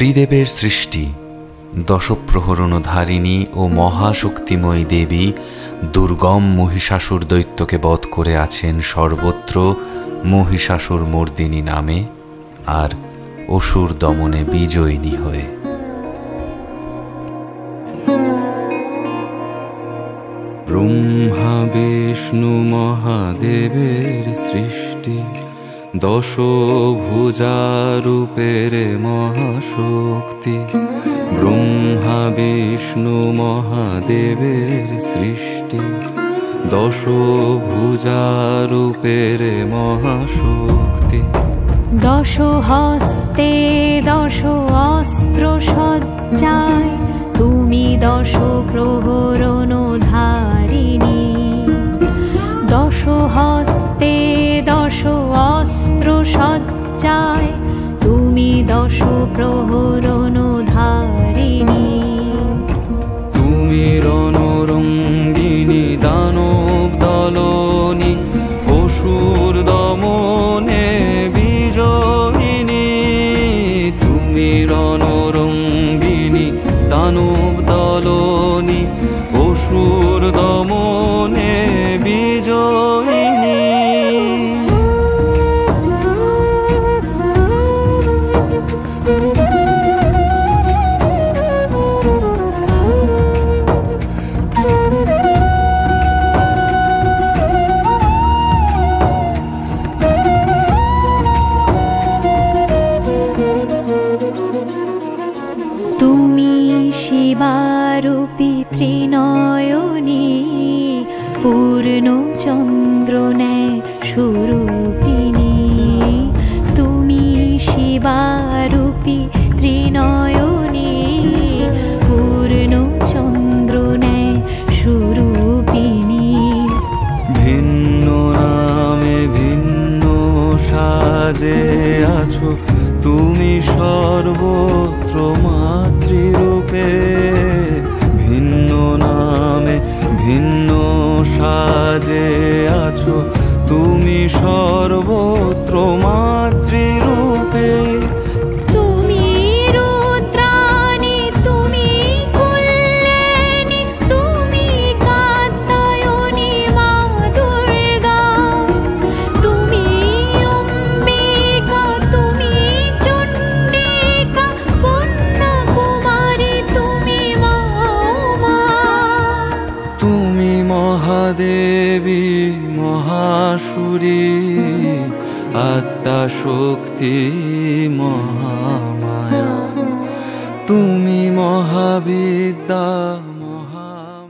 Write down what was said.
শ্রীদেবের সৃষ্টি দশপ্রহরণধারিণী ও মহাশক্তিময়ী দেবী দুর্গম মহিষাসুর দৈত্যকে বধ করে আছেন সর্বত্র মহিষাসুর মর্দিনী নামে আর অসুর দমনে বিজয়িনী হয়ে। ব্রহ্মা বিষ্ণু মহাদেবের সৃষ্টি দশভুজারূপের মহাশক্তি। ব্রহ্মা বিষ্ণু মহাদেবের সৃষ্টি দশভুজারূপের মহাশক্তি। দশ হস্তে দশ অস্ত্র সজ্জায় তুমি দশ প্রহরণধারিণী। দশ হস্তে দশ অস্ত্র সজ্জায় তুমি দশ প্রহরণধারিণী। তুমি রণরঙ্গিনী দানব দলনী অসুর দমনে বিজয়িনী। তুমি রণরঙ্গিনী দানব দলনী অসুর দমনে বিজয়িনী। তুমি শিবারূপী ত্রিনয়নী পূর্ণ চন্দ্রনে স্বরূপিণী। তুমি শিবারূপী ত্রিনয়নী পূর্ণ চন্দ্রনে স্বরূপিণী। ভিন্ন নামে ভিন্ন সাজে আছো তুমি সর্বত্র মাতৃরূপে। ভিন্ন নামে ভিন্ন সাজে আছো তুমি সর্বত্র মাতৃরূপে। তুমি রুদ্রাণী তুমি কল্যাণী তুমি কাত্যায়নী মা দুর্গা। তুমি অম্বিকা তুমি চণ্ডিকা কন্যা কুমারী তুমি মা উমা। তুমি মহাদেবী মহাসুরী আদ্যা শক্তি মহামায়া। তুমি মহাবিদ্যা